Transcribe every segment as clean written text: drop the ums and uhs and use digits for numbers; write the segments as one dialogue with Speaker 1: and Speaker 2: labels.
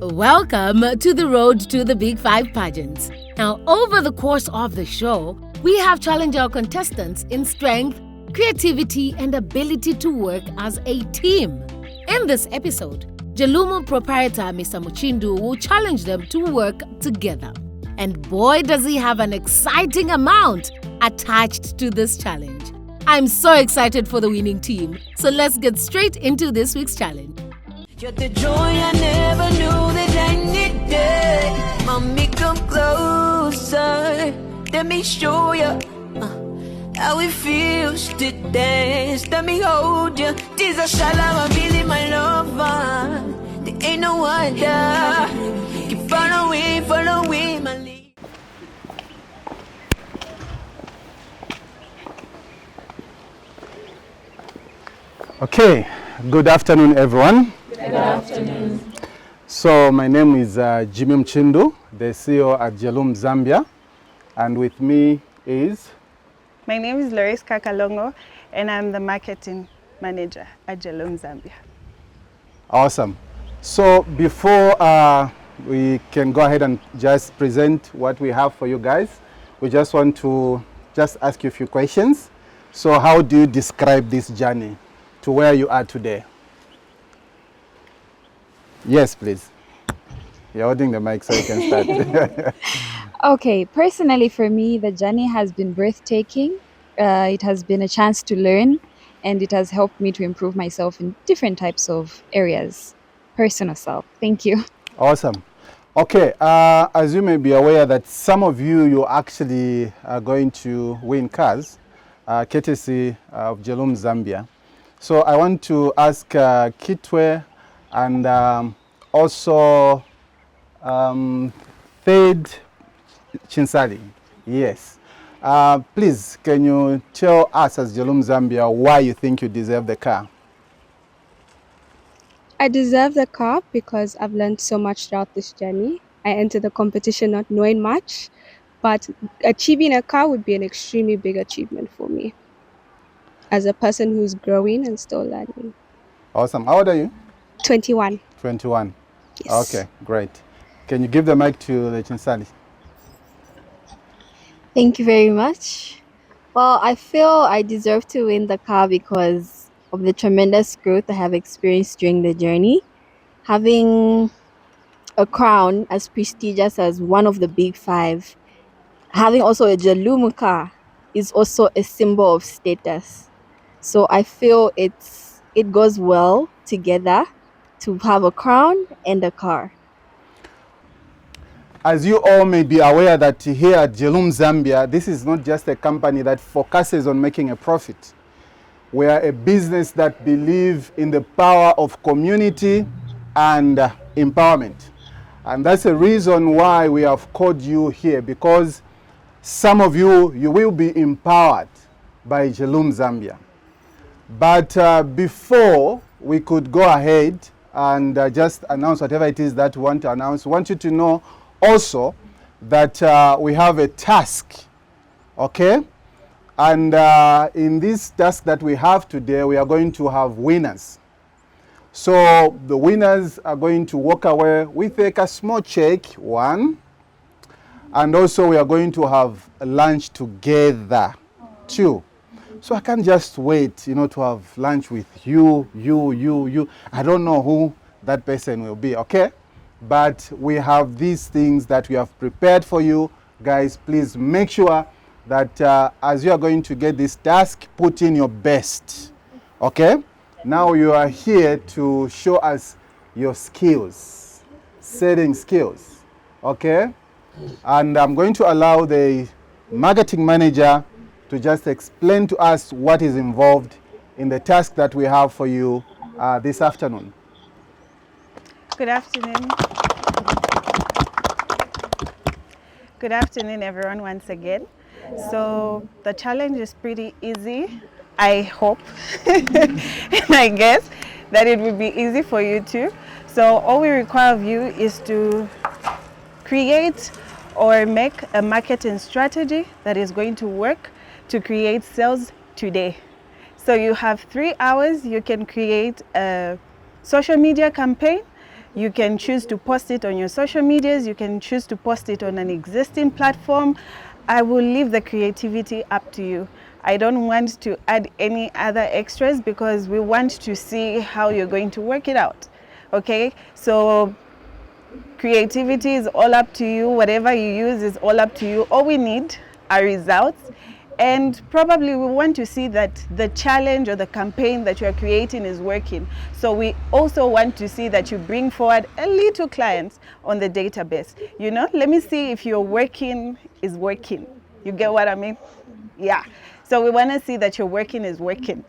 Speaker 1: Welcome to the Road to the Big Five pageants. Now, over the course of the show, we have challenged our contestants in strength, creativity, and ability to work as a team. In this episode, Jelumu proprietor Mr. Muchindu will challenge them to work together. And boy, does he have an exciting amount attached to this challenge. I'm so excited for the winning team. So let's get straight into this week's challenge.
Speaker 2: You're the joy I never knew that I needed. Mommy, come closer. Let me show you how it feels to dance. Let me hold you. This is Shalom, really my lover. There ain't no wonder. Keep following my lead.
Speaker 3: Okay, good afternoon, everyone.
Speaker 4: Good afternoon.
Speaker 3: So my name is Jelumu Muchindu, the CEO at Jelumu Zambia, and with me is...
Speaker 4: My name is Loris Kakalongo, and I'm the marketing manager at Jelumu Zambia.
Speaker 3: Awesome. So before we can go ahead and just present what we have for you guys, we just want to ask you a few questions. So how do you describe this journey to where you are today? Yes, please. You're holding the mic so you can start.
Speaker 5: Okay, personally for me, the journey has been breathtaking. It has been a chance to learn, and it has helped me to improve myself in different types of areas. Personal self. Thank you.
Speaker 3: Awesome. Okay, as you may be aware that some of you actually are going to win cars, courtesy of Jelumu Zambia. So I want to ask Kitwe and also Third Chinsali. Yes. Please, can you tell us as Jelumu Zambia why you think you deserve the car?
Speaker 6: I deserve the car because I've learned so much throughout this journey. I entered the competition not knowing much, but achieving a car would be an extremely big achievement for me as a person who's growing and still learning.
Speaker 3: Awesome. How old are you?
Speaker 6: 21.
Speaker 3: 21.
Speaker 6: Yes.
Speaker 3: Okay, great. Can you give the mic to the Chinsali?
Speaker 7: Thank you very much. Well, I feel I deserve to win the car because of the tremendous growth I have experienced during the journey. Having a crown as prestigious as one of the big five, having also a Jelumu car is also a symbol of status. So I feel it goes well together to have a crown and a car.
Speaker 3: As you all may be aware that here at Jelumu Zambia, this is not just a company that focuses on making a profit. We are a business that believes in the power of community and empowerment. And that's the reason why we have called you here, because some of you will be empowered by Jelumu Zambia. But before we could go ahead and just announce whatever it is that we want to announce, we want you to know also that we have a task, okay? And in this task that we have today, we are going to have winners. So the winners are going to walk away with a small check, one, and also we are going to have lunch together, two. So I can't just wait, to have lunch with you. I don't know who that person will be, okay? But we have these things that we have prepared for you. Guys, please make sure that as you are going to get this task, put in your best, okay? Now you are here to show us your skills, setting skills, okay? And I'm going to allow the marketing manager to just explain to us what is involved in the task that we have for you this afternoon.
Speaker 4: Good afternoon. Good afternoon, everyone, once again. So the challenge is pretty easy, I hope, and I guess that it will be easy for you too. So all we require of you is to create or make a marketing strategy that is going to work to create sales today. So you have 3 hours. You can create a social media campaign. You can choose to post it on your social medias. You can choose to post it on an existing platform. I will leave the creativity up to you. I don't want to add any other extras because we want to see how you're going to work it out. Okay, so creativity is all up to you. Whatever you use is all up to you. All we need are results. And probably we want to see that the challenge or the campaign that you're creating is working. So we also want to see that you bring forward a little clients on the database. You know, let me see if your working is working. You get what I mean? Yeah. So we want to see that your working is working.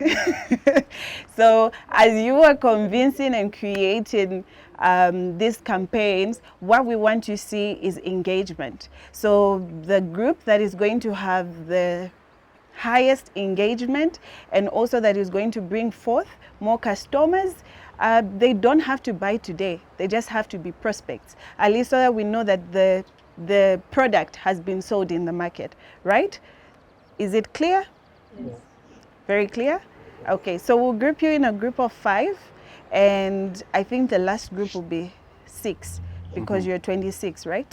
Speaker 4: So as you are convincing and creating these campaigns, what we want to see is engagement. So the group that is going to have the highest engagement and also that is going to bring forth more customers, they don't have to buy today. They just have to be prospects. At least so that we know that the product has been sold in the market, right? Is it clear? Yes. Very clear? Okay, so we'll group you in a group of 5, and I think the last group will be 6 because you're 26, right?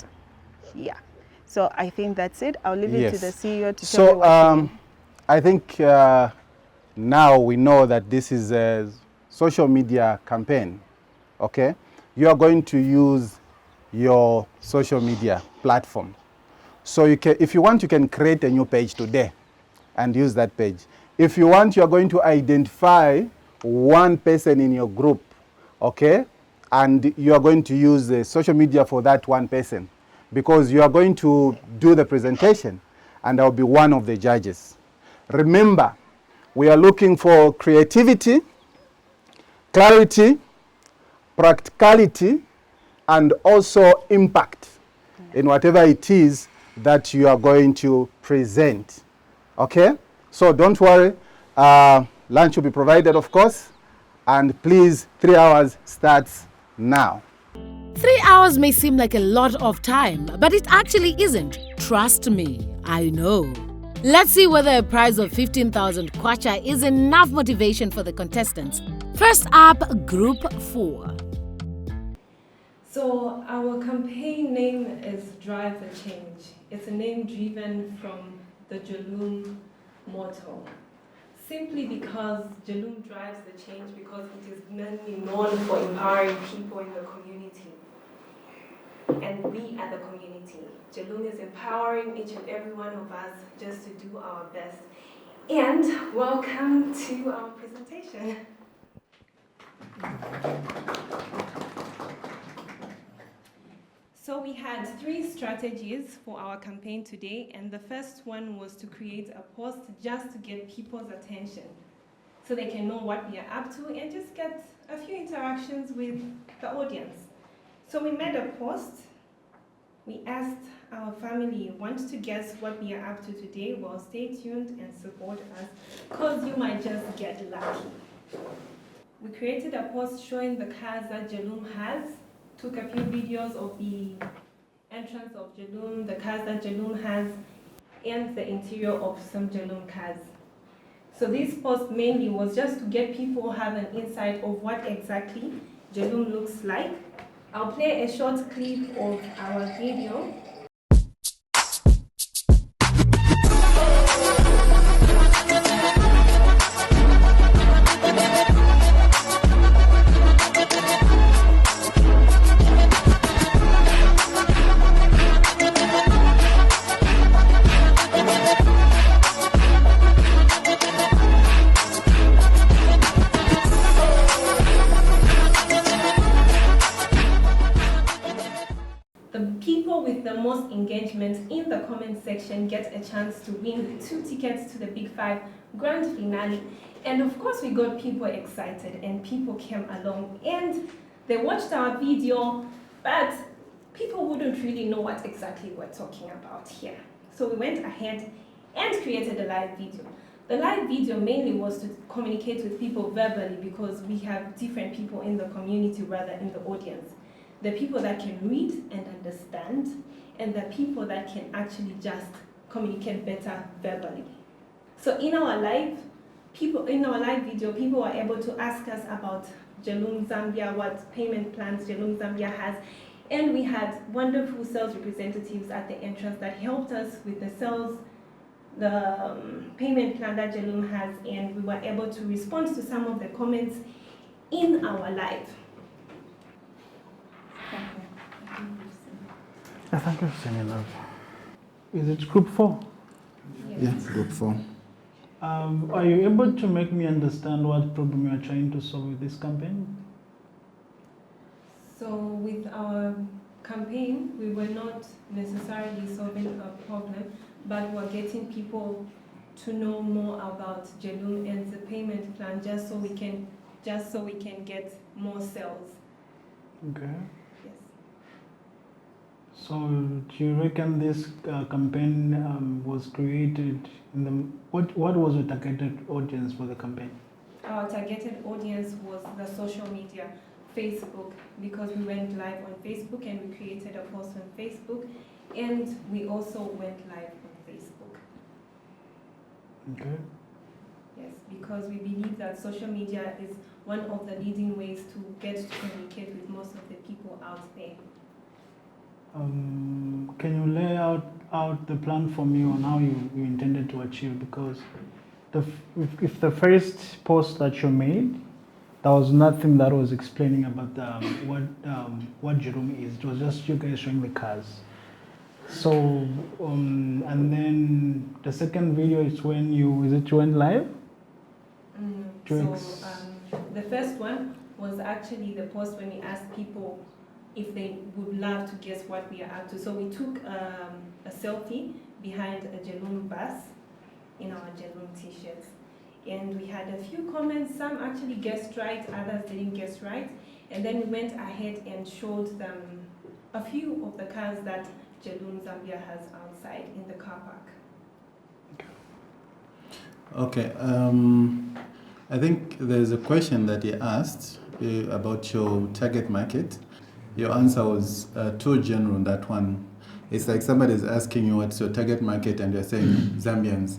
Speaker 4: Yeah. So I think that's it. I'll leave it to the CEO to tell you what to do.
Speaker 3: I think now we know that this is a social media campaign, okay? You are going to use your social media platform. So you can, if you want, you can create a new page today and use that page. If you want, you are going to identify one person in your group, okay? And you are going to use the social media for that one person because you are going to do the presentation and I'll be one of the judges. Remember, we are looking for creativity, clarity, practicality, and also impact in whatever it is that you are going to present. Okay? So don't worry. Lunch will be provided, of course. And please, 3 hours starts now.
Speaker 1: 3 hours may seem like a lot of time, but it actually isn't. Trust me, I know. Let's see whether a prize of 15,000 kwacha is enough motivation for the contestants. First up, Group 4.
Speaker 8: So our campaign name is Drive the Change. It's a name driven from the Jelumu motto. Simply because Jelumu drives the change because it is mainly known for empowering people in the community. And we are the community. Jelumu is empowering each and every one of us just to do our best. And welcome to our presentation. So we had 3 strategies for our campaign today, and the first one was to create a post just to get people's attention so they can know what we are up to and just get a few interactions with the audience. So we made a post. We asked our family, want to guess what we are up to today? Well, stay tuned and support us because you might just get lucky. We created a post showing the cars that Jelumu has, took a few videos of the entrance of Jelumu, the cars that Jelumu has, and the interior of some Jelumu cars. So this post mainly was just to get people have an insight of what exactly Jelumu looks like. I'll play a short clip of our video. Engagement in the comment section get a chance to win 2 tickets to the Big 5 grand finale. And of course we got people excited and people came along and they watched our video, but people wouldn't really know what exactly we're talking about here. So we went ahead and created a live video. The live video mainly was to communicate with people verbally because we have different people in the community rather in the audience. The people that can read and understand, and the people that can actually just communicate better verbally. So in our live video, people were able to ask us about Jelumu Zambia, what payment plans Jelumu Zambia has. And we had wonderful sales representatives at the entrance that helped us with the sales, the payment plan that Jelumu has, and we were able to respond to some of the comments in our live.
Speaker 9: Thank you, Semi-Love. Is it group 4?
Speaker 3: Yes, group 4.
Speaker 9: Are you able to make me understand what problem you are trying to solve with this campaign?
Speaker 8: So with our campaign, we were not necessarily solving a problem, but we're getting people to know more about Jelumu and the payment plan, just so we can get more sales.
Speaker 9: Okay.
Speaker 8: Yes.
Speaker 9: So do you reckon this campaign was created in the what was the targeted audience for the campaign?
Speaker 8: Our targeted audience was the social media, Facebook, because we went live on Facebook and we created a post on Facebook, and we also went live on Facebook.
Speaker 9: Okay.
Speaker 8: Yes, because we believe that social media is one of the leading ways to get to communicate with most of the people out there.
Speaker 9: Can you lay out the plan for me on how you intended to achieve? Because if the first post that you made, there was nothing that was explaining about what Jelumu is. It was just you guys showing the cars. So and then the second video is when you went live.
Speaker 8: The first one was actually the post when we asked people if they would love to guess what we are up to. So we took a selfie behind a Jelumu bus in our Jelumu t-shirts. And we had a few comments, some actually guessed right, others didn't guess right. And then we went ahead and showed them a few of the cars that Jelumu Zambia has outside in the car park.
Speaker 3: Okay, I think there's a question that he asked about your target market. Your answer was too general on that one. It's like somebody's asking you what's your target market and you're saying Zambians.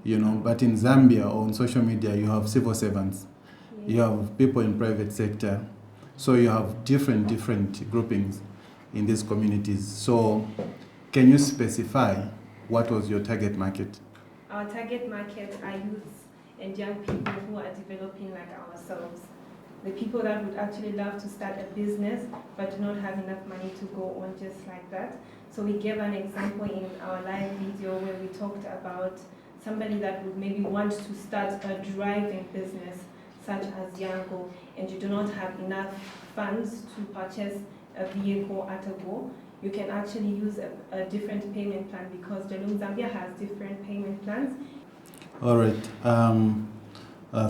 Speaker 3: You know, but in Zambia or on social media, you have civil servants, you have people in private sector, so you have different groupings in these communities. So, can you specify what was your target market?
Speaker 8: Our target market are youths and young people who are developing like ourselves. The people that would actually love to start a business but do not have enough money to go on just like that. So we gave an example in our live video where we talked about somebody that would maybe want to start a driving business such as Yango, and you do not have enough funds to purchase a vehicle at a go, you can actually use a different payment plan because Jelumu Zambia has different payment plans.
Speaker 3: All right,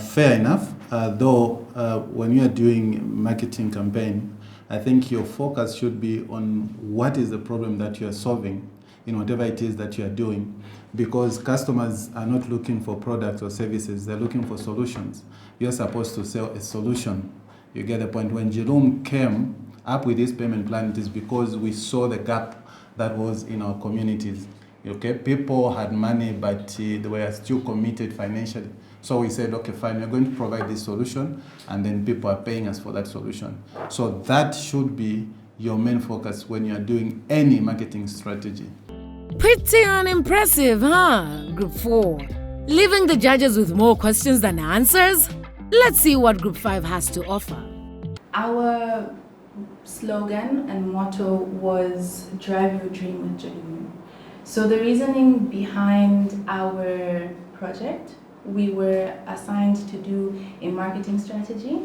Speaker 3: fair enough. Though when you are doing marketing campaign, I think your focus should be on what is the problem that you are solving in whatever it is that you are doing, because customers are not looking for products or services, they're looking for solutions. You're supposed to sell a solution. You get the point. When Jelumu came up with this payment plan, it is because we saw the gap that was in our communities. Okay, people had money, but they were still committed financially. So we said, okay, fine, we're going to provide this solution, and then people are paying us for that solution. So that should be your main focus when you're doing any marketing strategy.
Speaker 1: Pretty unimpressive, huh? Group 4. Leaving the judges with more questions than answers? Let's see what Group 5 has to offer.
Speaker 10: Our slogan and motto was Drive Your Dream with Jelumu. So the reasoning behind our project, we were assigned to do a marketing strategy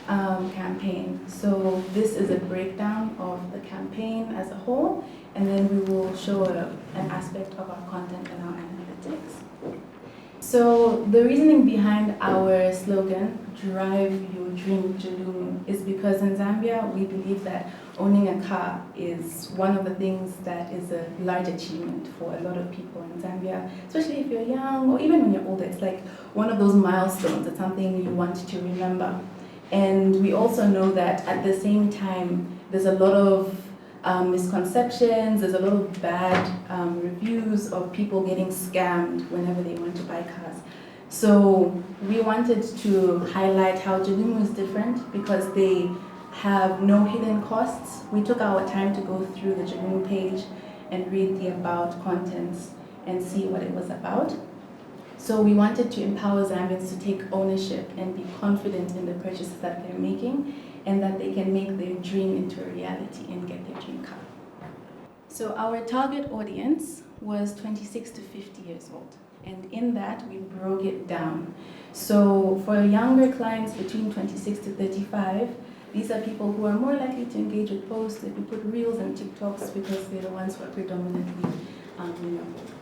Speaker 10: campaign. So this is a breakdown of the campaign as a whole, and then we will show an aspect of our content and our analytics. So the reasoning behind our slogan, Drive Your Dream with Jelumu, is because in Zambia we believe that owning a car is one of the things that is a large achievement for a lot of people in Zambia, especially if you're young or even when you're older. It's like one of those milestones. It's something you want to remember. And we also know that at the same time, there's a lot of misconceptions, there's a lot of bad reviews of people getting scammed whenever they want to buy cars. So we wanted to highlight how Jelumu is different because they have no hidden costs. We took our time to go through the Jelumu page and read the about contents and see what it was about. So we wanted to empower Zambians to take ownership and be confident in the purchases that they're making and that they can make their dream into a reality and get their dream car. So our target audience was 26 to 50 years old. And in that, we broke it down. So for younger clients between 26 to 35, these are people who are more likely to engage with posts. If we put reels and TikToks because they're the ones who are predominantly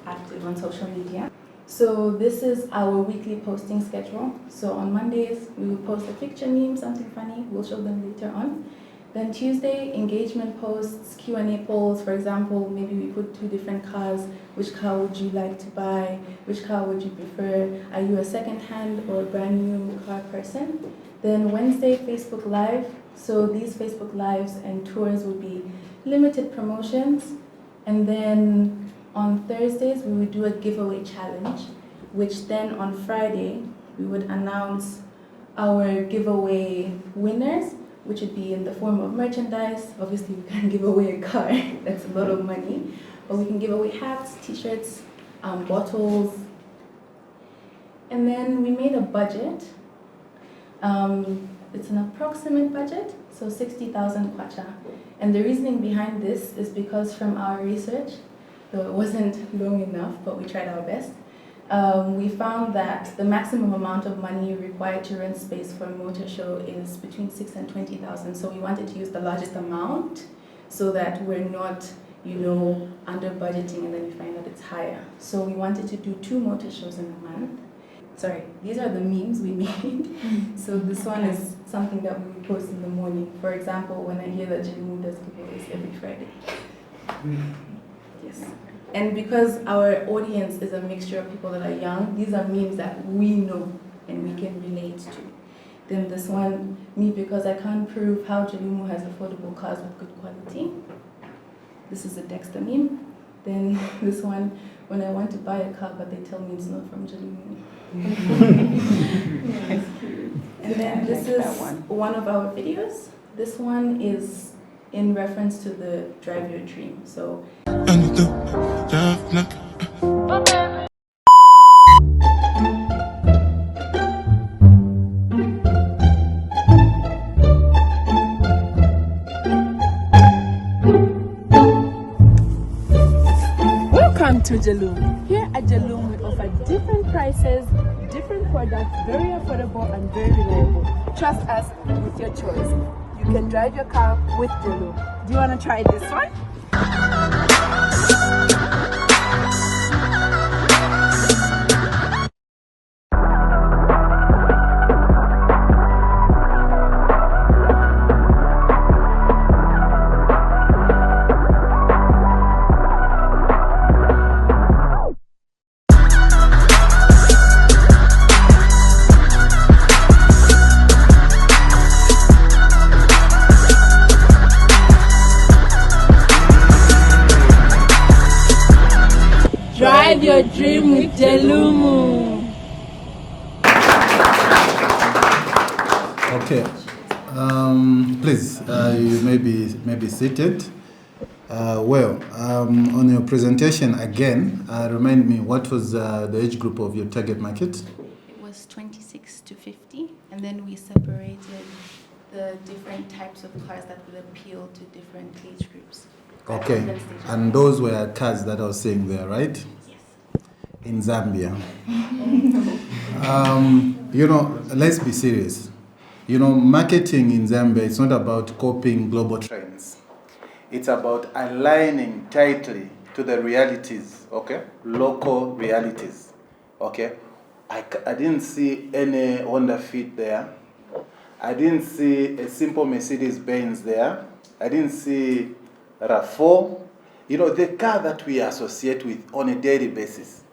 Speaker 10: active on social media. So this is our weekly posting schedule. So on Mondays, we will post a picture, meme, something funny. We'll show them later on. Then Tuesday, engagement posts, Q&A polls. For example, maybe we put 2 different cars. Which car would you like to buy? Which car would you prefer? Are you a second-hand or a brand new car person? Then Wednesday, Facebook Live. So these Facebook Lives and tours would be limited promotions. And then on Thursdays, we would do a giveaway challenge, which then on Friday, we would announce our giveaway winners, which would be in the form of merchandise. Obviously, we can't give away a car. That's a lot of money. But we can give away hats, t-shirts, bottles. And then we made a budget. It's an approximate budget, so 60,000 kwacha. And the reasoning behind this is because from our research, though it wasn't long enough, but we tried our best, we found that the maximum amount of money required to rent space for a motor show is between 6 and 20,000. So we wanted to use the largest amount so that we're not, under budgeting and then we find that it's higher. So we wanted to do 2 motor shows in a month. Sorry, these are the memes we made. So this one is something that we would post in the morning. For example, when I hear that Jelumu does giveaways every Friday. Yes. And because our audience is a mixture of people that are young, these are memes that we know and we can relate to. Then this one, me because I can't prove how Jelumu has affordable cars with good quality. This is a Dexter meme. Then this one, when I want to buy a car but they tell me it's not from Jelumu. And then this is one of our videos. This one is in reference to the Drive Your Dream. So.
Speaker 11: Welcome to Jelumu. Here at Jelumu, we offer different prices, different products, very affordable and very reliable. Trust us with your choice. You can drive your car with Jelumu. Do you want to try this one? Drive your dream with Jelumu.
Speaker 3: Okay, please, you may be seated. On your presentation again, remind me, what was the age group of your target market?
Speaker 10: It was 26 to 50, and then we separated the different types of cars that would appeal to different age groups.
Speaker 3: Okay, and those were cars that I was saying there, right?
Speaker 10: Yes.
Speaker 3: In Zambia. Let's be serious. Marketing in Zambia, it's not about copying global trends. It's about aligning tightly to the realities, okay? Local realities, okay? I didn't see any Honda Fit there. I didn't see a simple Mercedes-Benz there. I didn't see RAV4, the car that we associate with on a daily basis.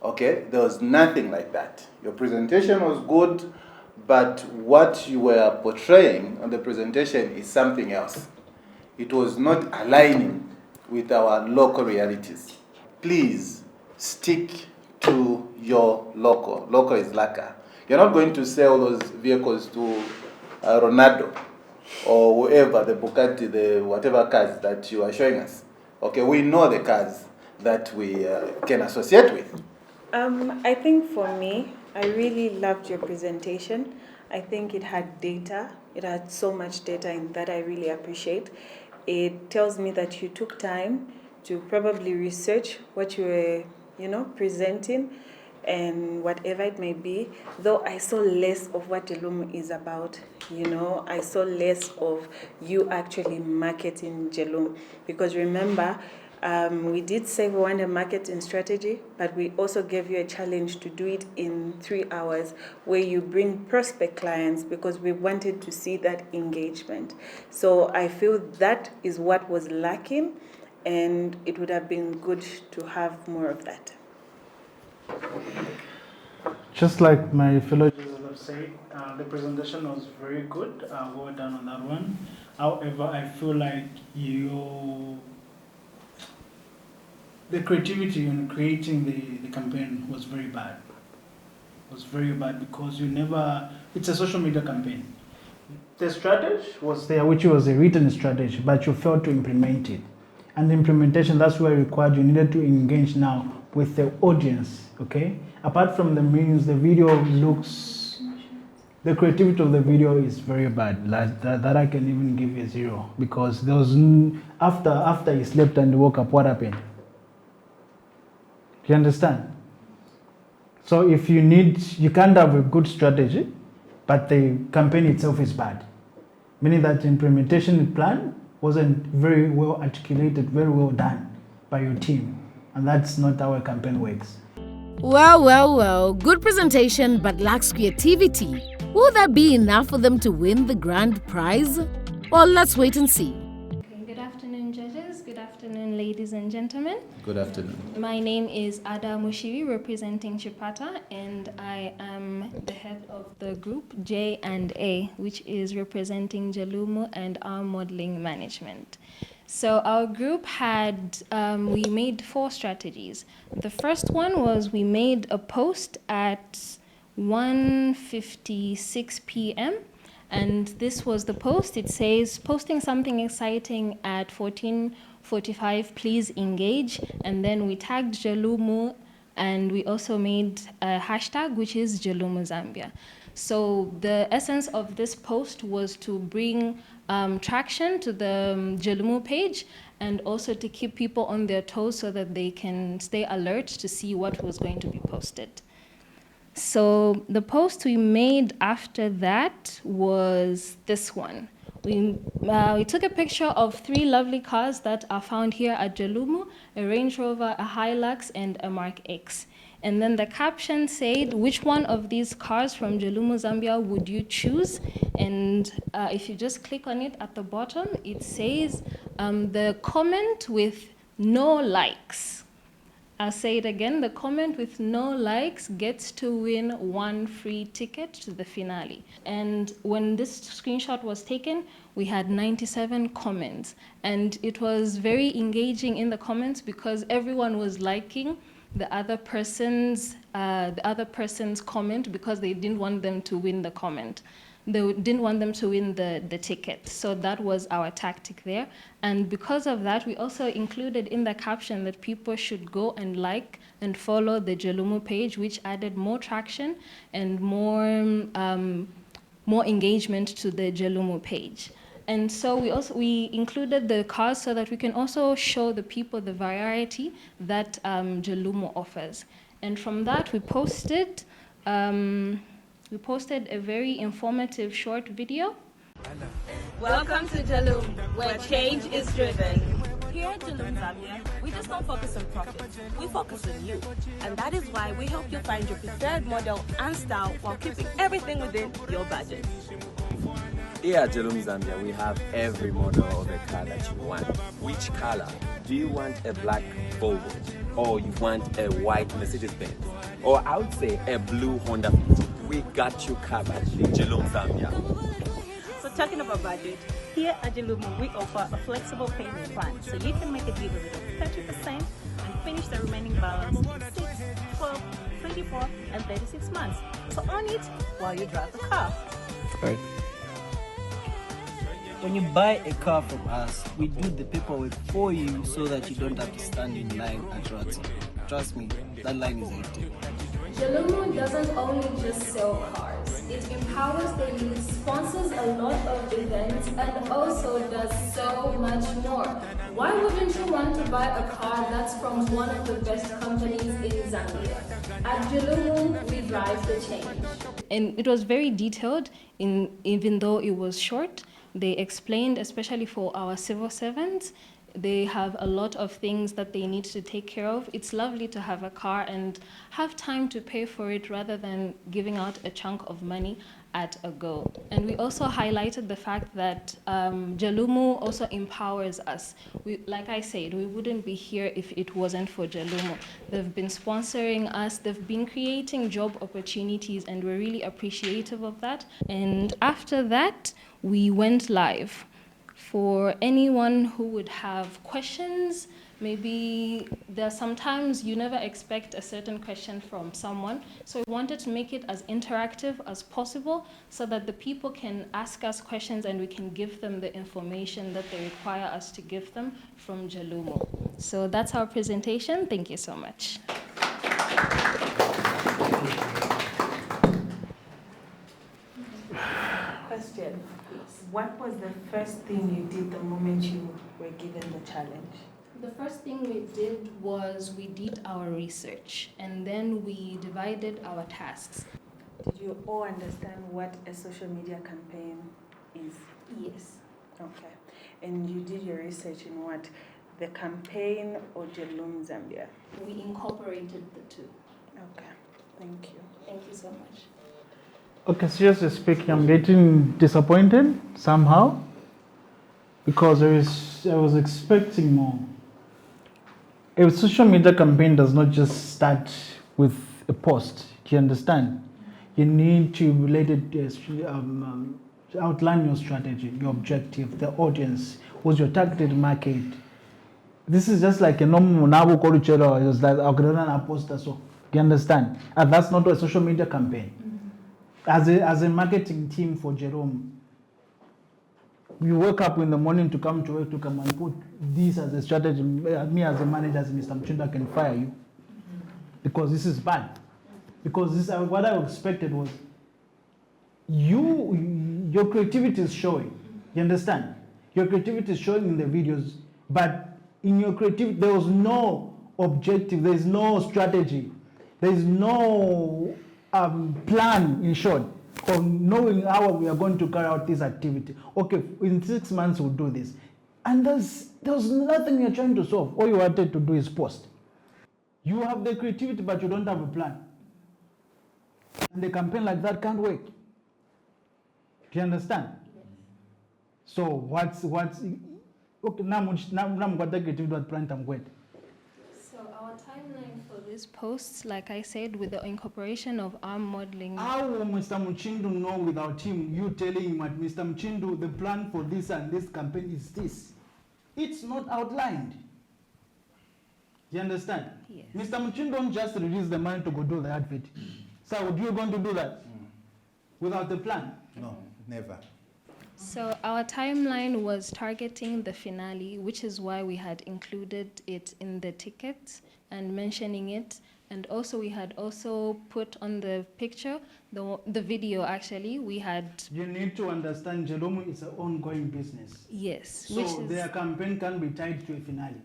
Speaker 3: Okay, there was nothing like that. Your presentation was good, but what you were portraying on the presentation is something else. It was not aligning with our local realities. Please stick to your local. Local is Laka. You're not going to sell those vehicles to Ronaldo or whoever, the Bugatti, the whatever cars that you are showing us. Okay, we know the cars that we can associate with.
Speaker 4: I think for me, I really loved your presentation. I think it had data. It had so much data in that I really appreciate. It tells me that you took time to probably research what you were, presenting and whatever it may be. Though I saw less of what Jelumu is about, I saw less of you actually marketing Jelumu. Because remember, we did say we want a marketing strategy, but we also gave you a challenge to do it in 3 hours where you bring prospect clients because we wanted to see that engagement. So I feel that is what was lacking, and it would have been good to have more of that.
Speaker 9: Just like my fellow judges have said, the presentation was very good. Well done on that one. However, I feel like the creativity in creating the campaign was very bad. It was very bad because it's a social media campaign. The strategy was there, which was a written strategy, but you failed to implement it. And the implementation, that's where required you needed to engage now with the audience, okay? Apart from the means, the creativity of the video is very bad. That I can even give you 0 because there was, after he slept and woke up, what happened? Do you understand? So if you can't have a good strategy, but the campaign itself is bad. Meaning that the implementation plan wasn't very well articulated, very well done by your team. And that's not how a campaign works.
Speaker 1: Well, good presentation but lacks creativity. Will that be enough for them to win the grand prize? Well, let's wait and see.
Speaker 8: Good afternoon, judges. Good afternoon, ladies and gentlemen.
Speaker 3: Good afternoon.
Speaker 8: My name is Ada Mushiri, representing Chipata, and I am the head of the group J&A, which is representing Jelumu and our modeling management. So our group we made 4 strategies. The first one was we made a post at 1:56 p.m. And this was the post. It says, posting something exciting at 14:45, please engage. And then we tagged Jelumu, and we also made a hashtag, which is Jelumu Zambia. So the essence of this post was to bring traction to the Jelumu page and also to keep people on their toes so that they can stay alert to see what was going to be posted. So the post we made after that was this one. We took a picture of 3 lovely cars that are found here at Jelumu, a Range Rover, a Hilux, and a Mark X. And then the caption said, which one of these cars from Jelumu Zambia would you choose? And if you just click on it at the bottom, it says the comment with no likes. I'll say it again, the comment with no likes gets to win 1 free ticket to the finale. And when this screenshot was taken, we had 97 comments. And it was very engaging in the comments because everyone was liking the other person's comment because they didn't want them to win the comment. They didn't want them to win the ticket. So that was our tactic there. And because of that, we also included in the caption that people should go and like and follow the Jelumu page, which added more traction and more engagement to the Jelumu page. And so we included the cars so that we can also show the people the variety that Jelumu offers. And from that, we posted a very informative short video.
Speaker 12: Welcome to Jelumu, where change is driven. Here at Jelumu Zambia, we just don't focus on profits, we focus on you. And that is why we help you find your preferred model and style while keeping everything within your budget.
Speaker 13: Here at Jelumu Zambia, we have every model of a car that you want. Which color? Do you want a black Volvo? Or you want a white Mercedes-Benz? Or I would say a blue Honda Fit? We got you covered in Jelumu Zambia.
Speaker 12: So talking about budget, here at Jelumu, we offer a flexible payment plan. So you can make a deposit of 30% and finish the remaining balance in 6, 12, 24 and 36 months. So earn it while you drive the car.
Speaker 14: Right. When you buy a car from us, we do the paperwork for you so that you don't have to stand in line at Rati. Trust me, that line is empty.
Speaker 15: Jelumu doesn't only just sell cars. It empowers the youth, sponsors a lot of events, and also does so much more. Why wouldn't you want to buy a car that's from one of the best companies in Zambia? At Jelumu, we drive the change.
Speaker 8: And it was very detailed, even though it was short. They explained, especially for our civil servants, they have a lot of things that they need to take care of. It's lovely to have a car and have time to pay for it rather than giving out a chunk of money at a go. And we also highlighted the fact that Jelumu also empowers us. Like I said, we wouldn't be here if it wasn't for Jelumu. They've been sponsoring us, they've been creating job opportunities, and we're really appreciative of that. And after that, we went live. For anyone who would have questions, maybe there are sometimes you never expect a certain question from someone. So we wanted to make it as interactive as possible so that the people can ask us questions and we can give them the information that they require us to give them from Jelumu. So that's our presentation. Thank you so much.
Speaker 10: Question. What was the first thing you did the moment you were given the challenge?
Speaker 8: The first thing we did was we did our research and then we divided our tasks.
Speaker 10: Did you all understand what a social media campaign is?
Speaker 8: Yes.
Speaker 10: Okay. And you did your research in what? The campaign or Jelumu Zambia?
Speaker 8: We incorporated the two.
Speaker 10: Okay. Thank you.
Speaker 8: Thank you so much.
Speaker 9: Okay, seriously speaking, I'm getting disappointed somehow because I was expecting more. A social media campaign does not just start with a post. Do you understand? You need to relate it, outline your strategy, your objective, the audience, who's your targeted market. This is just like a normal Nabu Koruchero, it was like a poster. So, do you understand? And that's not a social media campaign. As a marketing team for Jerome, you wake up in the morning to come to work to come and put this as a strategy. Me as a manager, as Mr. Mchinda, can fire you because this is bad. Because this, what I expected was your creativity is showing. You understand? Your creativity is showing in the videos, but in your creativity there was no objective. There is no strategy. There is no plan, in short, of knowing how we are going to carry out this activity. Okay, in 6 months we'll do this. And there was nothing you're trying to solve. All you wanted to do is post. You have the creativity, but you don't have a plan. And a campaign like that can't work. Do you understand? Yes. So what's okay, now I'm going to creativity, what plan I'm going.
Speaker 8: So our timeline for this post, like I said, with the incorporation of arm modeling.
Speaker 9: How will Mr. Mchindu know without him, you telling him that Mr. Mchindu, the plan for this and this campaign is this? It's not outlined. You understand?
Speaker 8: Yes.
Speaker 9: Mr. Mchindu don't just release the money to go do the advert. So would you going to do that without the plan?
Speaker 16: No, never.
Speaker 8: So our timeline was targeting the finale, which is why we had included it in the tickets and mentioning it. And also we had also put on the picture, the video actually, we had...
Speaker 9: You need to understand Jelumu is an ongoing business.
Speaker 8: Yes.
Speaker 9: So their campaign can be tied to a finale.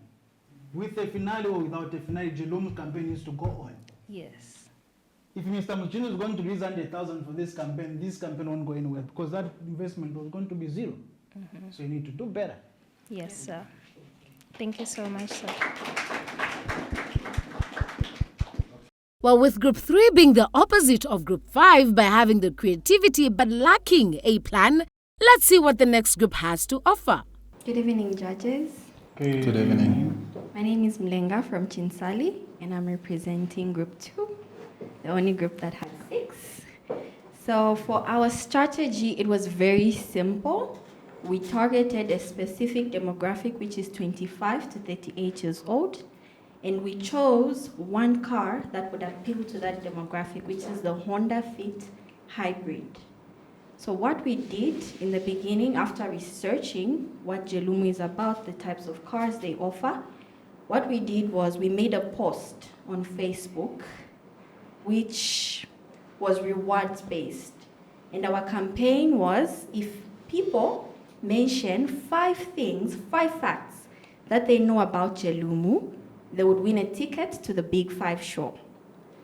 Speaker 9: With a finale or without a finale, Jelumu campaign needs to go on.
Speaker 8: Yes.
Speaker 9: If Mr. Muchino is going to raise 100,000 for this campaign won't go anywhere because that investment was going to be zero. Mm-hmm. So you need to do better.
Speaker 8: Yes, sir. Thank you so much, sir.
Speaker 1: Well, with Group 3 being the opposite of Group 5 by having the creativity but lacking a plan, let's see what the next group has to offer.
Speaker 17: Good evening, judges.
Speaker 16: Good evening.
Speaker 17: My name is Mlenga from Chinsali, and I'm representing Group 2, the only group that has 6. So for our strategy, it was very simple. We targeted a specific demographic, which is 25 to 38 years old. And we chose one car that would appeal to that demographic, which is the Honda Fit Hybrid. So what we did in the beginning, after researching what Jelumu is about, the types of cars they offer, what we did was we made a post on Facebook, which was rewards-based. And our campaign was, if people mention 5 facts that they know about Jelumu, they would win a ticket to the Big 5 show.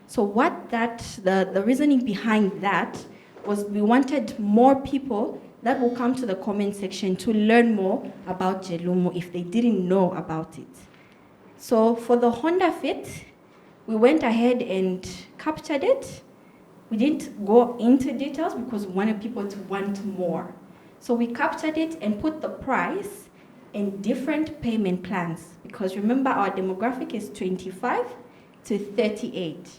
Speaker 17: So the reasoning behind that was we wanted more people that will come to the comment section to learn more about Jelumu if they didn't know about it. So for the Honda Fit, we went ahead and captured it. We didn't go into details because we wanted people to want more. So we captured it and put the price and different payment plans, because remember our demographic is 25 to 38.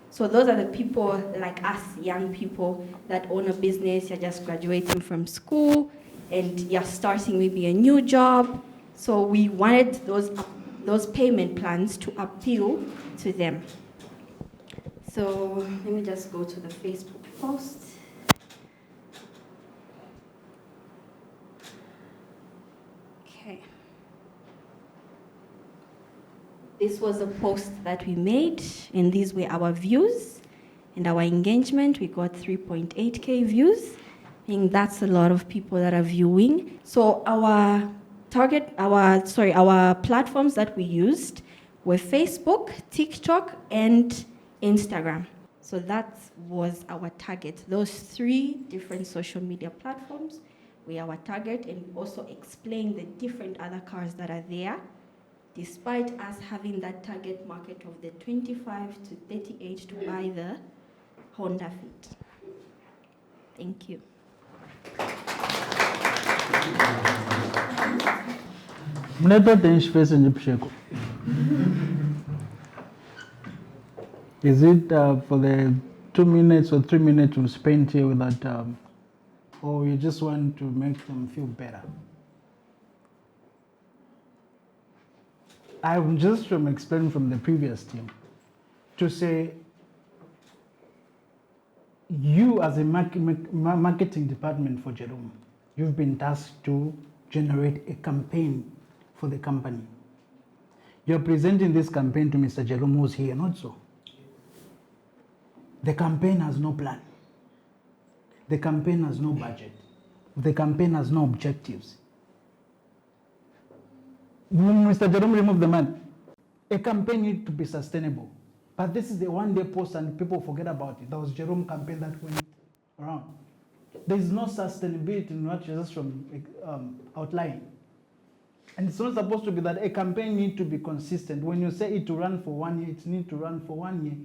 Speaker 17: So those are the people like us, young people that own a business, you're just graduating from school and you're starting maybe a new job. So we wanted those payment plans to appeal to them. So let me just go to the Facebook post. Okay. This was a post that we made, and these were our views and our engagement. We got 3.8K views. I think that's a lot of people that are viewing. So our platforms that we used were Facebook, TikTok, and Instagram. So that was our target. Those 3 different social media platforms were our target, and also explain the different other cars that are there, despite us having that target market of the 25 to 38 to buy the Honda Fit. Thank you.
Speaker 9: Is it for the 2 minutes or 3 minutes we spent here with that, or you just want to make them feel better? I'm just explaining from the previous team to say, you as a marketing department for Jelumu, you've been tasked to generate a campaign for the company. You're presenting this campaign to Mr. Jelumu, who's here, not so. The campaign has no plan. The campaign has no budget. The campaign has no objectives. When Mr. Jelumu removed the man, a campaign needs to be sustainable. But this is the one-day post and people forget about it. That was Jelumu campaign that went around. There is no sustainability in what you're just outlining. And it's not supposed to be that a campaign needs to be consistent. When you say it to run for 1 year, it needs to run for 1 year.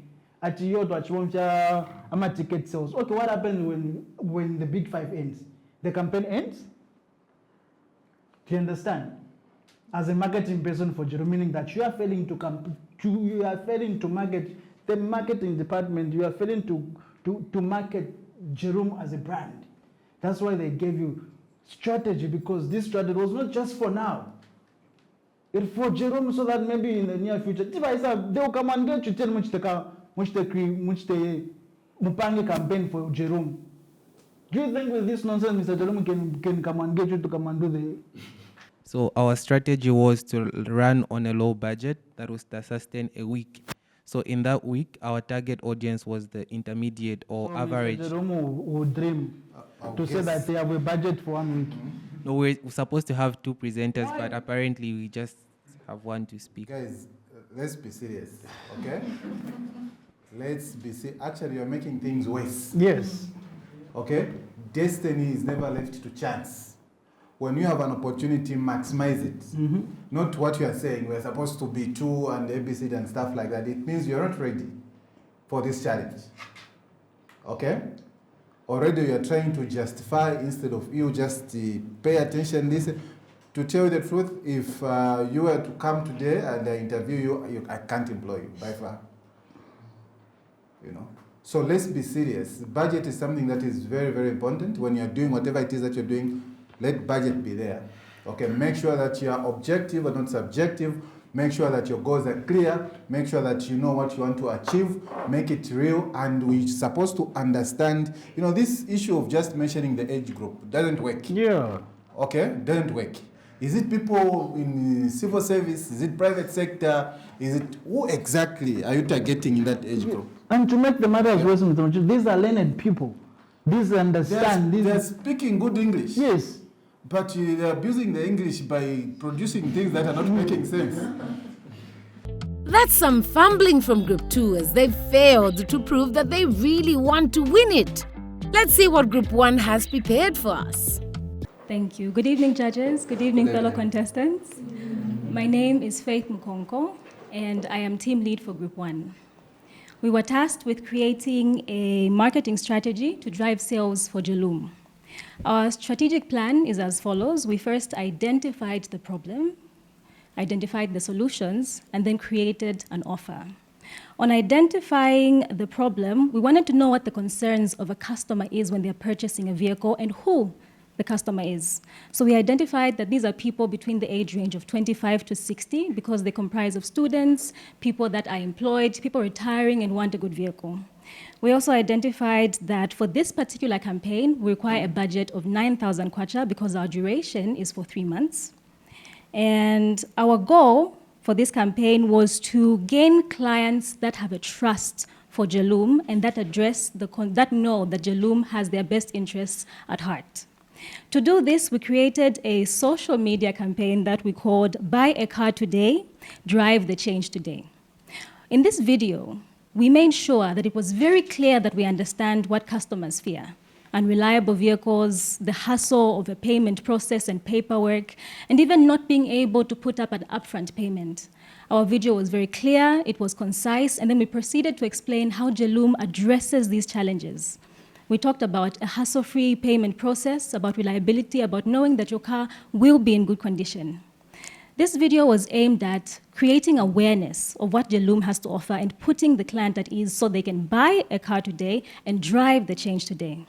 Speaker 9: At your ticket sales. Okay, what happens when the Big 5 ends? The campaign ends? Do you understand? As a marketing person for Jelumu, meaning that you are failing to market the marketing department, you are failing to market Jelumu as a brand. That's why they gave you strategy, because this strategy was not just for now. It's for Jelumu, so that maybe in the near future, they will come and get you 10 much the Mupange campaign for Jelumu. Do you think with this nonsense, Mr. Jelumu can come and get you to come and do the...
Speaker 18: So our strategy was to run on a low budget that was to sustain a week. So in that week, our target audience was the intermediate or average.
Speaker 9: Mr. Jelumu would dream to say that they have a budget for 1 week.
Speaker 18: No, we're supposed to have 2 presenters, but apparently we just have 1 to speak.
Speaker 3: Guys, let's be serious, okay? Let's be serious. Actually, you're making things worse.
Speaker 9: Yes.
Speaker 3: Okay? Destiny is never left to chance. When you have an opportunity, maximize it. Mm-hmm. Not what you are saying, we're supposed to be 2 and ABC and stuff like that. It means you're not ready for this challenge. Okay? Already you're trying to justify instead of you just pay attention, listen. To tell you the truth, if you were to come today and I interview you, I can't employ you by far. You know? So let's be serious. Budget is something that is very, very important. When you're doing whatever it is that you're doing, let budget be there. Okay, make sure that you are objective and not subjective. Make sure that your goals are clear. Make sure that you know what you want to achieve. Make it real. And we're supposed to understand, this issue of just mentioning the age group doesn't work.
Speaker 9: Yeah.
Speaker 3: Okay? Doesn't work. Is it people in civil service? Is it private sector? Who exactly are you targeting in that age group?
Speaker 9: And to make the matters worse, these are learned people. These understand.
Speaker 3: They're speaking good English.
Speaker 9: Yes.
Speaker 3: But they're abusing the English by producing things that are not making sense.
Speaker 1: That's some fumbling from Group 2 as they've failed to prove that they really want to win it. Let's see what Group 1 has prepared for us.
Speaker 19: Thank you. Good evening, judges. Good evening, fellow contestants. My name is Faith Mukonko, and I am team lead for Group 1. We were tasked with creating a marketing strategy to drive sales for Jelumu. Our strategic plan is as follows. We first identified the problem, identified the solutions, and then created an offer. On identifying the problem, we wanted to know what the concerns of a customer is when they're purchasing a vehicle and who the customer is. So we identified that these are people between the age range of 25 to 60 because they comprise of students, people that are employed, people retiring and want a good vehicle. We also identified that for this particular campaign, we require a budget of 9,000 kwacha because our duration is for 3 months. And our goal for this campaign was to gain clients that have a trust for Jelumu and that that know that Jelumu has their best interests at heart. To do this, we created a social media campaign that we called Buy a Car Today, Drive the Change Today. In this video, we made sure that it was very clear that we understand what customers fear: unreliable vehicles, the hassle of a payment process and paperwork, and even not being able to put up an upfront payment. Our video was very clear, it was concise, and then we proceeded to explain how Jelumu addresses these challenges. We talked about a hassle-free payment process, about reliability, about knowing that your car will be in good condition. This video was aimed at creating awareness of what Jelumu has to offer and putting the client at ease so they can buy a car today and drive the change today.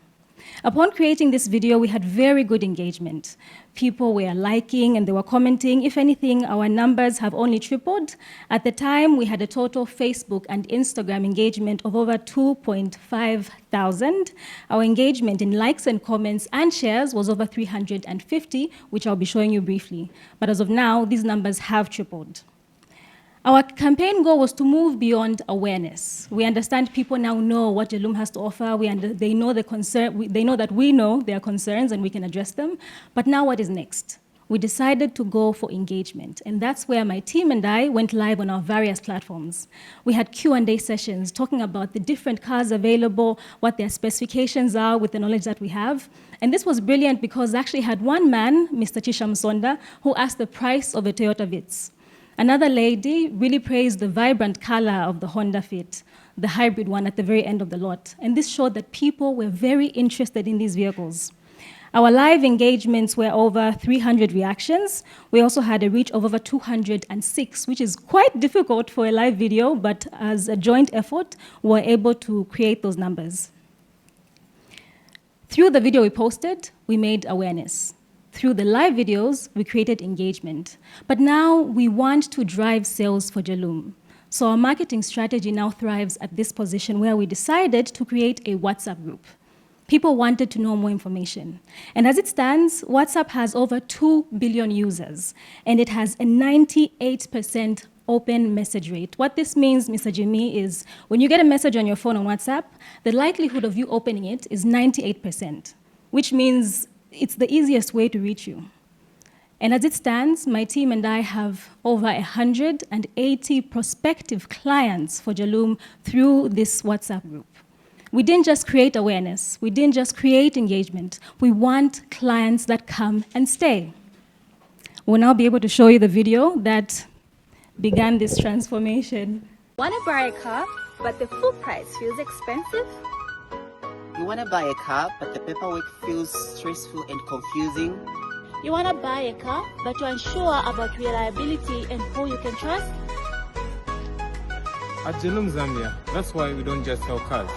Speaker 19: Upon creating this video, we had very good engagement. People were liking and they were commenting. If anything, our numbers have only tripled. At the time, we had a total Facebook and Instagram engagement of over 2.5 thousand. Our engagement in likes and comments and shares was over 350, which I'll be showing you briefly. But as of now, these numbers have tripled. Our campaign goal was to move beyond awareness. We understand people now know what Jelumu has to offer. They know they know that we know their concerns and we can address them. But now what is next? We decided to go for engagement, and that's where my team and I went live on our various platforms. We had Q&A sessions talking about the different cars available, what their specifications are with the knowledge that we have. And this was brilliant because I actually had one man, Mr. Chisha Msonda, who asked the price of a Toyota Vitz. Another lady really praised the vibrant color of the Honda Fit, the hybrid one at the very end of the lot. And this showed that people were very interested in these vehicles. Our live engagements were over 300 reactions. We also had a reach of over 206, which is quite difficult for a live video, but as a joint effort, we were able to create those numbers. Through the video we posted, we made awareness. Through the live videos, we created engagement. But now we want to drive sales for Jelumu. So our marketing strategy now thrives at this position where we decided to create a WhatsApp group. People wanted to know more information. And as it stands, WhatsApp has over 2 billion users, and it has a 98% open message rate. What this means, Mr. Jimmy, is when you get a message on your phone on WhatsApp, the likelihood of you opening it is 98%, which means it's the easiest way to reach you. And as it stands, my team and I have over 180 prospective clients for Jelumu through this WhatsApp group. We didn't just create awareness. We didn't just create engagement. We want clients that come and stay. We'll now be able to show you the video that began this transformation.
Speaker 20: Want to buy a car, but the full price feels expensive?
Speaker 21: You want to buy a car, but the paperwork feels stressful and confusing?
Speaker 12: You want to buy a car, but you're unsure about reliability and who you can trust?
Speaker 22: At Jelumu Zambia, that's why we don't just sell cars.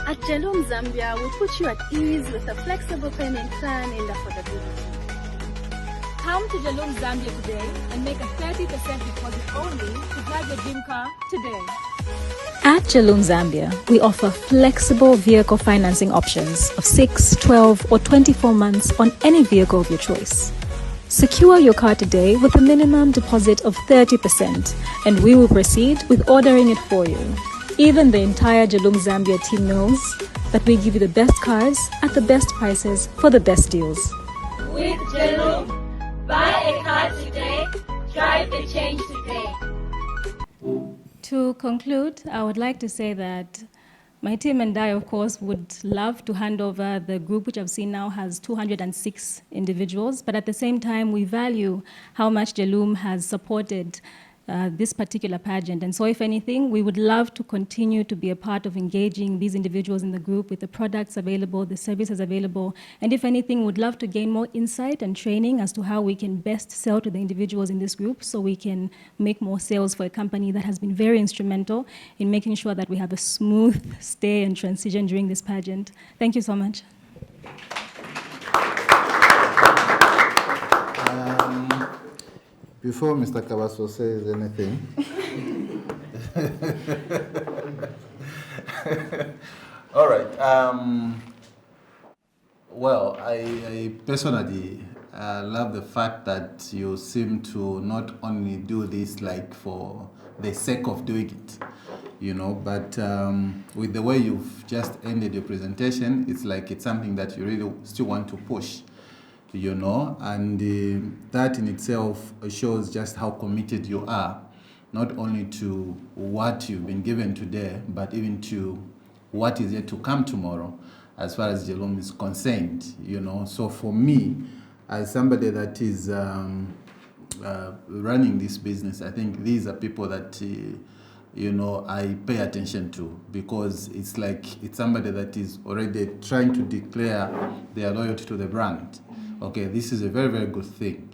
Speaker 20: At Jelumu Zambia, we put you at ease with a flexible payment plan and affordability.
Speaker 2: Come to Jelumu Zambia today and make a 30% deposit only to drive your dream car today.
Speaker 19: At Jelumu Zambia, we offer flexible vehicle financing options of 6, 12, or 24 months on any vehicle of your choice. Secure your car today with a minimum deposit of 30%, and we will proceed with ordering it for you. Even the entire Jelumu Zambia team knows that we give you the best cars at the best prices for the best deals.
Speaker 15: With Jelumu, buy a car today, drive the change today.
Speaker 19: To conclude, I would like to say that my team and I, of course, would love to hand over the group, which I've seen now has 206 individuals, but at the same time, we value how much Jelumu has supported this particular pageant. And so if anything, we would love to continue to be a part of engaging these individuals in the group with the products available, the services available, and if anything, would love to gain more insight and training as to how we can best sell to the individuals in this group so we can make more sales for a company that has been very instrumental in making sure that we have a smooth stay and transition during this pageant. Thank you so much.
Speaker 16: Before Mr. Kabaso says anything, all right. Well, I personally love the fact that you seem to not only do this like for the sake of doing it, you know, but with the way you've just ended your presentation, it's like it's something that you really still want to push. You know, and that in itself shows just how committed you are, not only to what you've been given today, but even to what is yet to come tomorrow, as far as Jelumu is concerned, you know. So for me, as somebody that is running this business, I think these are people that, you know, I pay attention to, because it's like it's somebody that is already trying to declare their loyalty to the brand. Okay, this is a very, very good thing.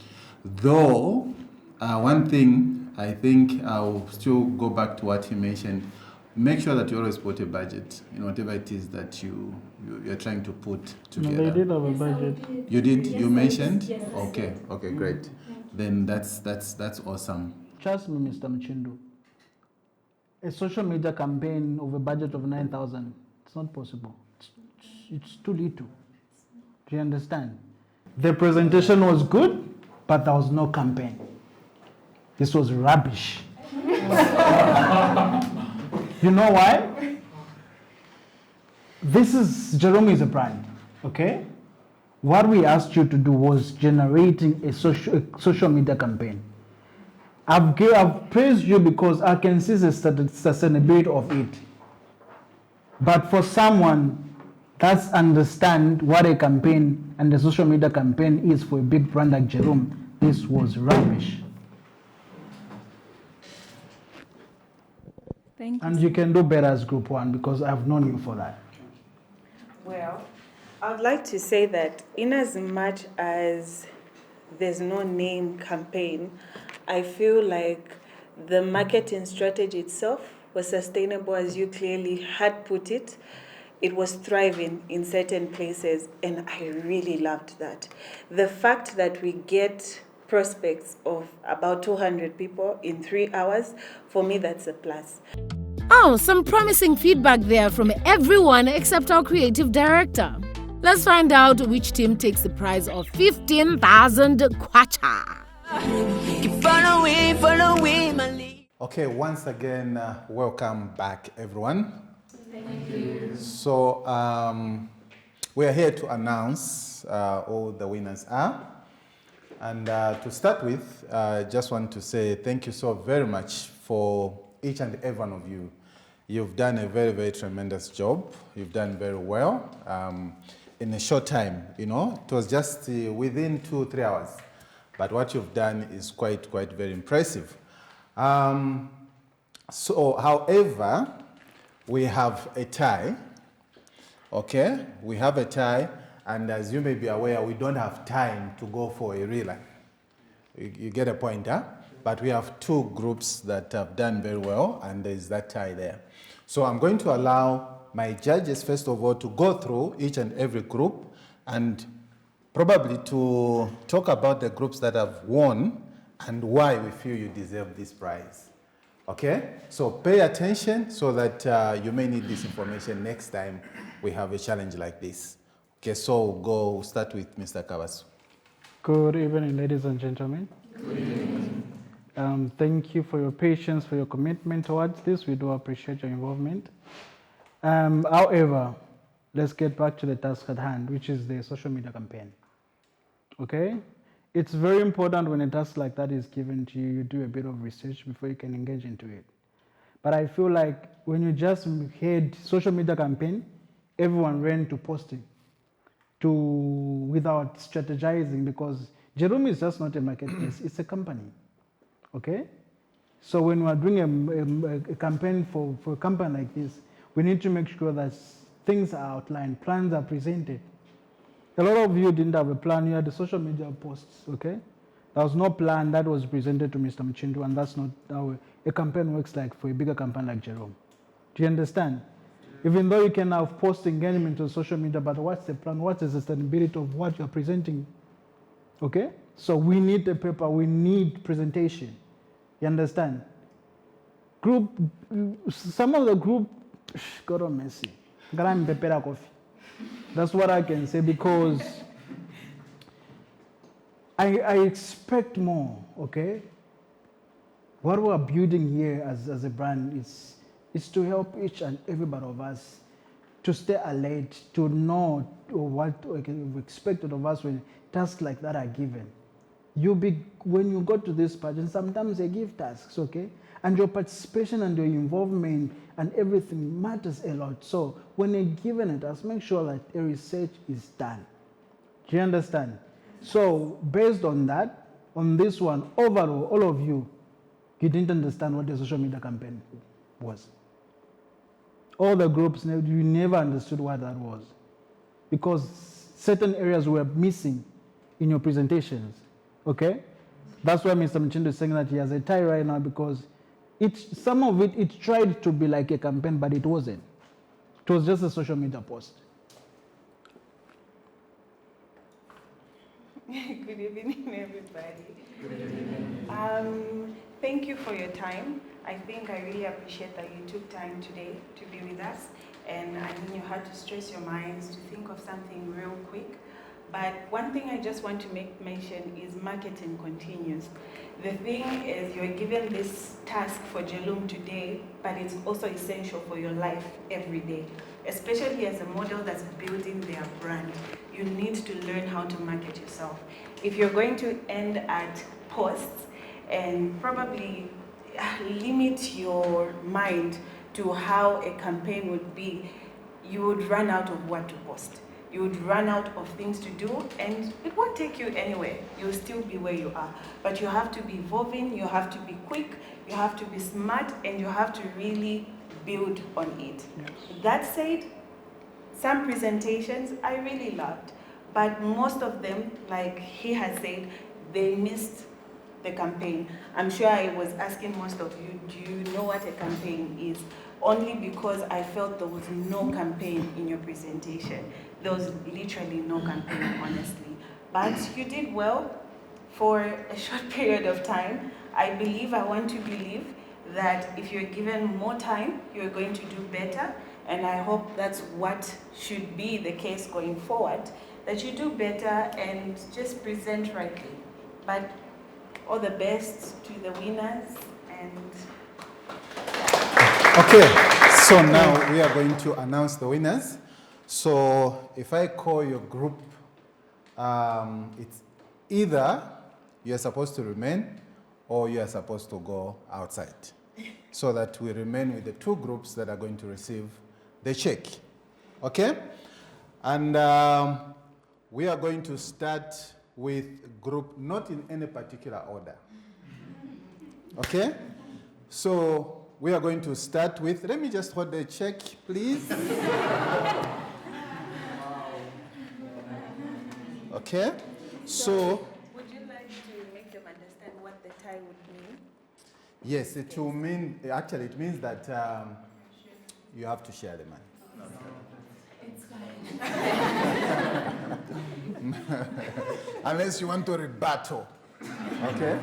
Speaker 16: Though, one thing, I think I'll still go back to what he mentioned. Make sure that you always put a budget in whatever it is that you're trying to put together.
Speaker 9: No, they did have a budget.
Speaker 16: You did?
Speaker 19: Yes,
Speaker 16: you mentioned?
Speaker 19: yes.
Speaker 16: Okay, okay, great. Then that's awesome.
Speaker 9: Trust me, Mr. Mchindu. A social media campaign of a budget of 9,000, it's not possible. It's too little. Do you understand? The presentation was good, but there was no campaign. This was rubbish. You know why? Jelumu is a brand, okay? What we asked you to do was generating a social media campaign. I've praised you because I can see the sustainability of it. But for someone that's understand what a campaign and a social media campaign is for a big brand like Jelumu, this was rubbish.
Speaker 19: Thank you.
Speaker 9: And you can do better as Group 1 because I've known you for that.
Speaker 4: Well, I would like to say that in as much as there's no name campaign, I feel like the marketing strategy itself was sustainable, as you clearly had put it. It was thriving in certain places, and I really loved that. The fact that we get prospects of about 200 people in 3 hours, for me, that's a plus.
Speaker 1: Oh, some promising feedback there from everyone except our creative director. Let's find out which team takes the prize of 15,000 kwacha.
Speaker 16: Okay, once again, welcome back, everyone.
Speaker 15: Thank you.
Speaker 16: So we are here to announce all the winners are. And to start with, I just want to say thank you so very much for each and every one of you. You've done a very, very tremendous job. You've done very well in a short time. You know, it was just within 2-3 hours. But what you've done is quite very impressive. So, however, we have a tie. Okay, we have a tie, and as you may be aware, we don't have time to go for a relay. You get a point, huh? But we have two groups that have done very well, and there's that tie there. So I'm going to allow my judges, first of all, to go through each and every group and probably to talk about the groups that have won and why we feel you deserve this prize. Okay? So pay attention so that you may need this information next time we have a challenge like this. Okay, so go start with Mr. Kawasu.
Speaker 9: Good evening, ladies and gentlemen. Good evening. Thank you for your patience, for your commitment towards this. We do appreciate your involvement. However, let's get back to the task at hand, which is the social media campaign. Okay? It's very important when a task like that is given to you, you do a bit of research before you can engage into it. But I feel like when you just heard social media campaign, everyone ran to posting without strategizing, because Jelumu is just not a marketplace, it's a company. Okay? So when we are doing a campaign for a company like this, we need to make sure that things are outlined, plans are presented. A lot of you didn't have a plan, you had the social media posts, okay? There was no plan that was presented to Mr. Mchindu, and that's not how a campaign works like for a bigger campaign like Jelumu. Do you understand? Even though you can have post engagement on social media, but what's the plan? What is the sustainability of what you're presenting? Okay? So we need a paper, we need presentation. You understand? Some of the group, God have mercy. That's what I can say, because I expect more, okay? What we're building here as a brand is to help each and every one of us to stay alert, to know what is expected of us when tasks like that are given. When you go to this pageant, sometimes they give tasks, okay? And your participation and your involvement and everything matters a lot. So when you're given a task, make sure that a research is done. Do you understand? So based on that, on this one, overall, all of you didn't understand what the social media campaign was. All the groups, you never understood what that was, because certain areas were missing in your presentations, okay? That's why Mr. Mchindu is saying that he has a tie right now, because some of it tried to be like a campaign, but it wasn't. It was just a social media post.
Speaker 4: Good evening, everybody. Good evening. Thank you for your time. I think I really appreciate that you took time today to be with us, and I mean you had to stress your minds to think of something real quick. But one thing I just want to make mention is marketing continues. The thing is, you're given this task for Jelumu today, but it's also essential for your life every day, especially as a model that's building their brand. You need to learn how to market yourself. If you're going to end at posts and probably limit your mind to how a campaign would be, you would run out of what to post. You would run out of things to do, and it won't take you anywhere. You'll still be where you are. But you have to be evolving, you have to be quick, you have to be smart, and you have to really build on it. Yes. That said, some presentations I really loved, but most of them, like he has said, they missed the campaign. I'm sure I was asking most of you, do you know what a campaign is? Only because I felt there was no campaign in your presentation. There was literally no campaign, honestly. But you did well for a short period of time. I want to believe that if you're given more time, you're going to do better. And I hope that's what should be the case going forward, that you do better and just present rightly. But all the best to the winners, and
Speaker 16: okay, so now we are going to announce the winners. So if I call your group, it's either you're supposed to remain or you are supposed to go outside, so that we remain with the two groups that are going to receive the check. Okay? And we are going to start with group, not in any particular order. Okay? So we are going to start with, let me just hold the check, please. Okay? So
Speaker 4: would you like to make them understand what the tie would mean?
Speaker 16: yes, it will mean, actually it means that you have to share the money.
Speaker 4: It's fine.
Speaker 3: Unless you want to rebuttal. Okay?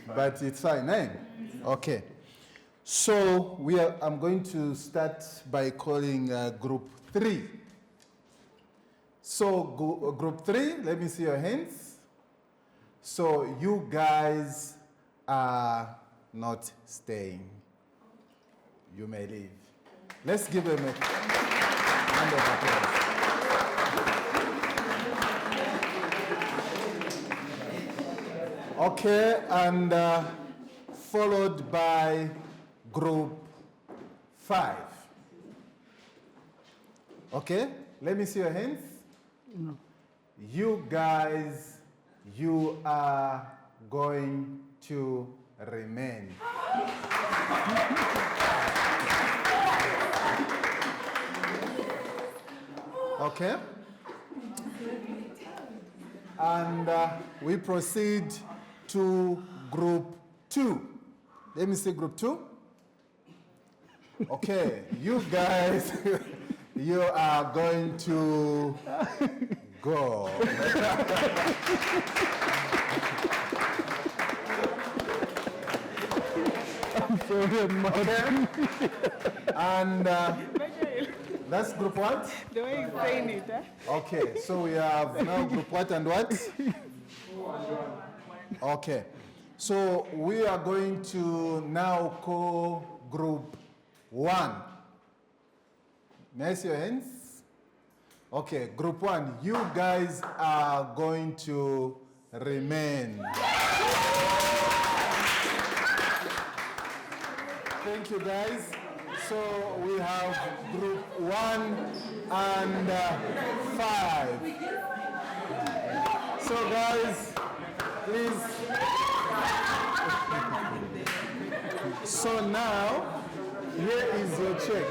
Speaker 3: But it's fine, eh? Okay. So I'm going to start by calling group 3. So group 3, let me see your hands. So you guys are not staying. You may leave. Let's give them a round of applause. Okay, and followed by group 5. Okay, let me see your hands.
Speaker 9: No.
Speaker 3: You guys, you are going to remain. Okay? And we proceed to group 2. Let me see group 2. Okay, you guys, you are going to go. Okay? And that's group what?
Speaker 4: The way he's saying it, huh?
Speaker 3: Okay, so we have now group what and what? Okay, so we are going to now call group 1. May I see your hands? Okay, group 1, you guys are going to remain. Thank you, guys. So we have group 1 and 5. So guys, please. So now, here is your check.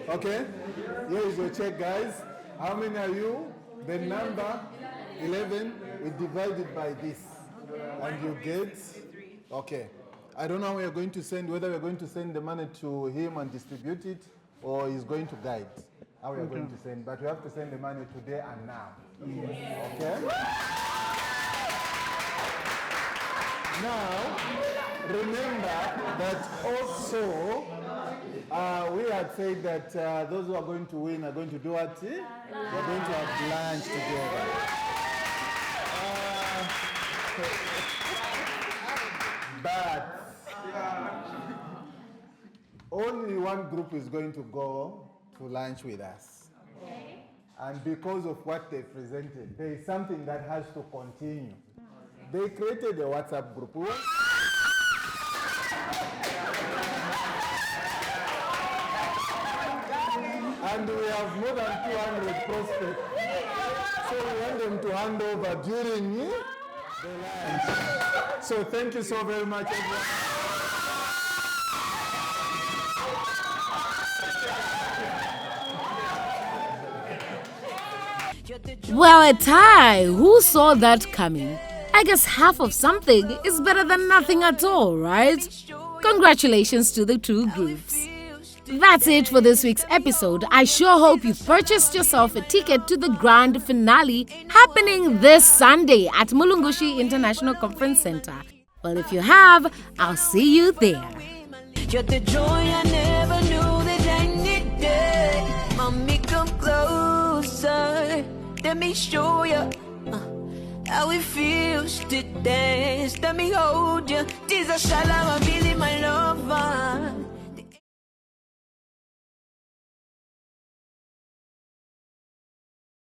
Speaker 3: Okay? Here is your check, guys. How many are you? The number 11, we divide it by this. And you get? Okay. I don't know how we are going to send, whether we are going to send the money to him and distribute it, or he's going to guide how we are going to send. But we have to send the money today and now. Okay? Now, remember that also, we had said that those who are going to win are going to do what? They're going to have lunch together. But only one group is going to go to lunch with us. And because of what they presented, there is something that has to continue. They created a WhatsApp group. And we have more than 200 prospects. So we want them to hand over during the lunch. So thank you so very much, everyone.
Speaker 1: Well, a tie. Who saw that coming? I guess half of something is better than nothing at all, right? Congratulations to the two groups. That's it for this week's episode. I sure hope you've purchased yourself a ticket to the grand finale happening this Sunday at Mulungushi International Conference Center. Well, if you have, I'll see you there.
Speaker 5: You're the joy I never knew that I needed. Mommy, come closer. Let me show you how it feels to dance. Let me hold you. This is a shalom, I'm really my lover.